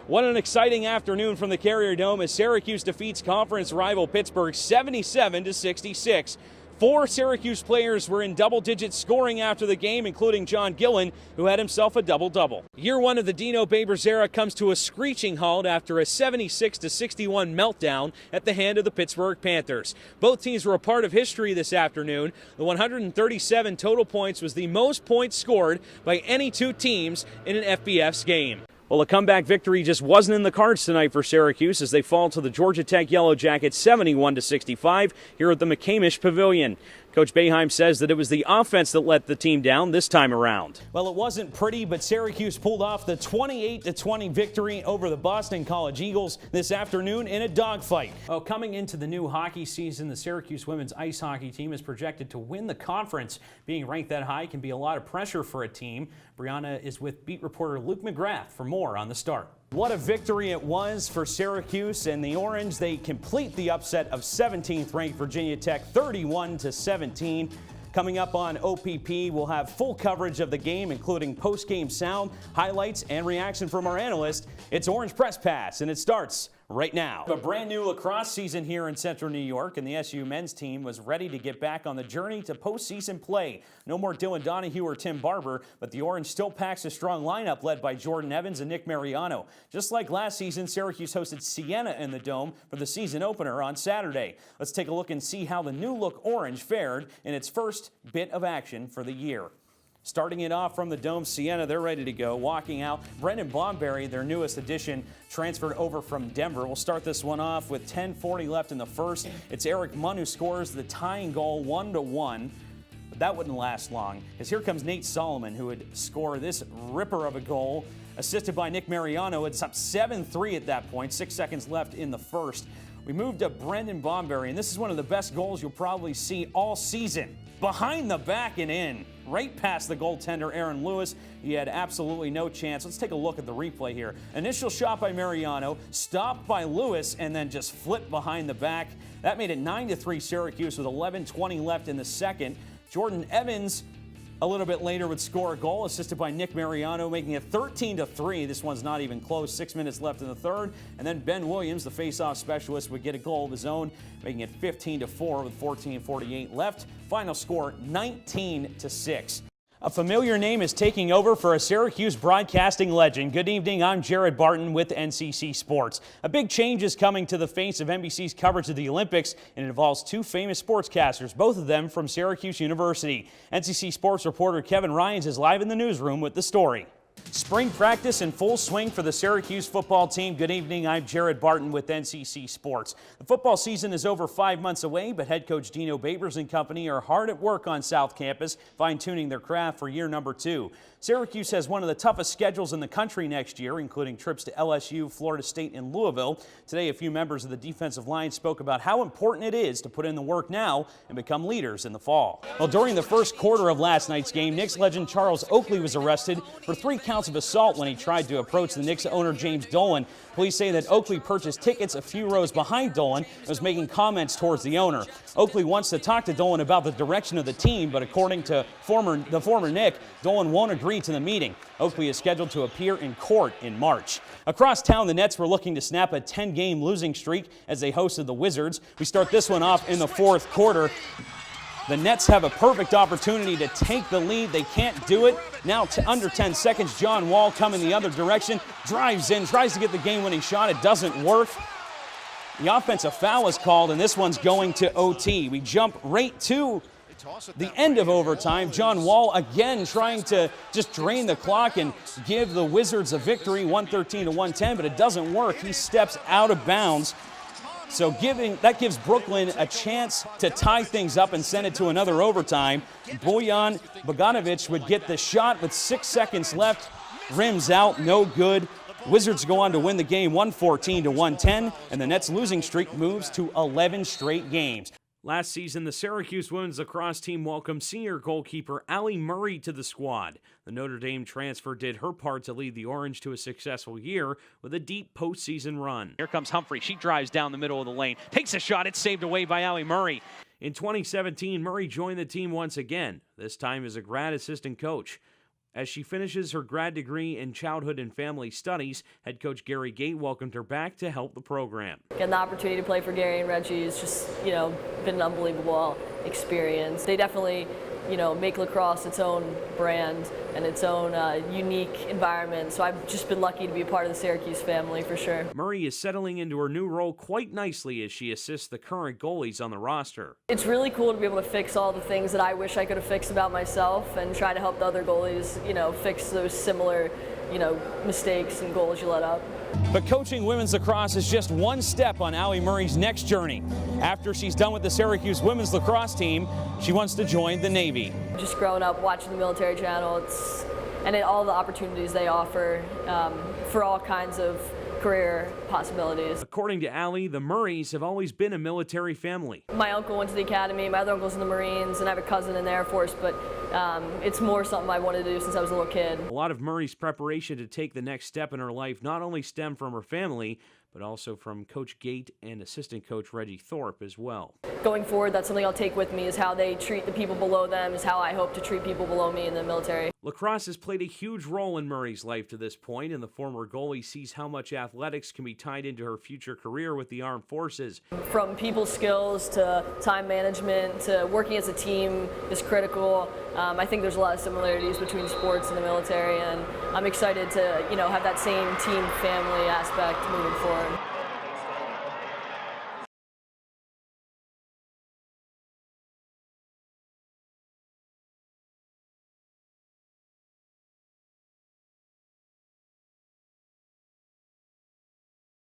What an exciting afternoon from the Carrier Dome as Syracuse defeats conference rival Pittsburgh 77-66. 4 Syracuse players were in double-digit scoring after the game, including John Gillen, who had himself a double-double. Year 1 of the Dino Babers era comes to a screeching halt after a 76-61 meltdown at the hand of the Pittsburgh Panthers. Both teams were a part of history this afternoon. The 137 total points was the most points scored by any two teams in an FBS game. Well, a comeback victory just wasn't in the cards tonight for Syracuse as they fall to the Georgia Tech Yellow Jackets 71-65 here at the McCamish Pavilion. Coach Boeheim says that it was the offense that let the team down this time around. Well, it wasn't pretty, but Syracuse pulled off the 28-20 victory over the Boston College Eagles this afternoon in a dogfight. Oh, coming into the new hockey season, the Syracuse women's ice hockey team is projected to win the conference. Being ranked that high can be a lot of pressure for a team. Brianna is with beat reporter Luke McGrath for more on the start. What a victory it was for Syracuse and the Orange. They complete the upset of 17th ranked Virginia Tech 31-17. Coming up on OPP, we'll have full coverage of the game, including post-game sound, highlights, and reaction from our analyst. It's Orange Press Pass, and it starts right now. A brand new lacrosse season here in Central New York, and the SU men's team was ready to get back on the journey to postseason play. No more Dylan Donahue or Tim Barber, but the Orange still packs a strong lineup led by Jordan Evans and Nick Mariano. Just like last season, Syracuse hosted Siena in the Dome for the season opener on Saturday. Let's take a look and see how the new-look Orange fared in its first bit of action for the year. Starting it off from the Dome, Siena, they're ready to go. Walking out, Brendan Bomberry, their newest addition, transferred over from Denver. We'll start this one off with 10:40 left in the first. It's Eric Munn who scores the tying goal 1-1. But that wouldn't last long, as here comes Nate Solomon, who would score this ripper of a goal, assisted by Nick Mariano. It's up 7-3 at that point, 6 seconds left in the first. We moved to Brendan Bomberry, and this is one of the best goals you'll probably see all season. Behind the back and in, right past the goaltender Aaron Lewis. He had absolutely no chance. Let's take a look at the replay here. Initial shot by Mariano, stopped by Lewis, and then just flipped behind the back. That made it 9-3 Syracuse with 11:20 left in the second. Jordan Evans a little bit later would score a goal, assisted by Nick Mariano, making it 13-3. This one's not even close. 6 minutes left in the third. And then Ben Williams, the face-off specialist, would get a goal of his own, making it 15-4 with 14:48 left. Final score 19-6. A familiar name is taking over for a Syracuse broadcasting legend. Good evening, I'm Jared Barton with NCC Sports. A big change is coming to the face of NBC's coverage of the Olympics, and it involves two famous sportscasters, both of them from Syracuse University. NCC Sports reporter Kevin Ryans is live in the newsroom with the story. Spring practice in full swing for the Syracuse football team. Good evening, I'm Jared Barton with NCC Sports. The football season is over 5 months away, but head coach Dino Babers and company are hard at work on South Campus, fine-tuning their craft for year number 2. Syracuse has one of the toughest schedules in the country next year, including trips to LSU, Florida State, and Louisville. Today, a few members of the defensive line spoke about how important it is to put in the work now and become leaders in the fall. Well, during the first quarter of last night's game, Knicks legend Charles Oakley was arrested for 3 counts of assault when he tried to approach the Knicks owner James Dolan. Police say that Oakley purchased tickets a few rows behind Dolan and was making comments towards the owner. Oakley wants to talk to Dolan about the direction of the team, but according to the former Knick, Dolan won't agree to the meeting. Oakley is scheduled to appear in court in March. Across town, the Nets were looking to snap a 10-game losing streak as they hosted the Wizards. We start this one off in the fourth quarter. The Nets have a perfect opportunity to take the lead. They can't do it. Now under 10 seconds, John Wall coming the other direction, drives in, tries to get the game-winning shot. It doesn't work. The offensive foul is called, and this one's going to OT. We jump right to the end of overtime. John Wall again trying to just drain the clock and give the Wizards a victory, 113-110, but it doesn't work. He steps out of bounds. So that gives Brooklyn a chance to tie things up and send it to another overtime. Bojan Bogdanovic would get the shot with 6 seconds left. Rims out, no good. Wizards go on to win the game 114-110, and the Nets' losing streak moves to 11 straight games. Last season, the Syracuse women's lacrosse team welcomed senior goalkeeper Allie Murray to the squad. The Notre Dame transfer did her part to lead the Orange to a successful year with a deep postseason run. Here comes Humphrey. She drives down the middle of the lane, takes a shot. It's saved away by Allie Murray. In 2017, Murray joined the team once again, this time as a grad assistant coach. As she finishes her grad degree in childhood and family studies, head coach Gary Gate welcomed her back to help the program. Getting the opportunity to play for Gary and Reggie has just, been an unbelievable experience. They definitely, make lacrosse its own brand and its own unique environment. So I've just been lucky to be a part of the Syracuse family for sure. Murray is settling into her new role quite nicely as she assists the current goalies on the roster. It's really cool to be able to fix all the things that I wish I could have fixed about myself and try to help the other goalies, fix those similar, mistakes and goals you let up. But coaching women's lacrosse is just one step on Allie Murray's next journey. After she's done with the Syracuse women's lacrosse team, she wants to join the Navy. Just growing up watching the military channel, all the opportunities they offer for all kinds of career possibilities. According to Allie, the Murrays have always been a military family. My uncle went to the academy, my other uncle's in the Marines, and I have a cousin in the Air Force, but it's more something I wanted to do since I was a little kid. A lot of Murray's preparation to take the next step in her life not only stemmed from her family, but also from Coach Gate and assistant coach Reggie Thorpe as well. Going forward, that's something I'll take with me, is how they treat the people below them, is how I hope to treat people below me in the military. Lacrosse has played a huge role in Murray's life to this point, and the former goalie sees how much athletics can be tied into her future career with the armed forces. From people skills to time management to working as a team is critical. I think there's a lot of similarities between sports and the military, and I'm excited to have that same team family aspect moving forward.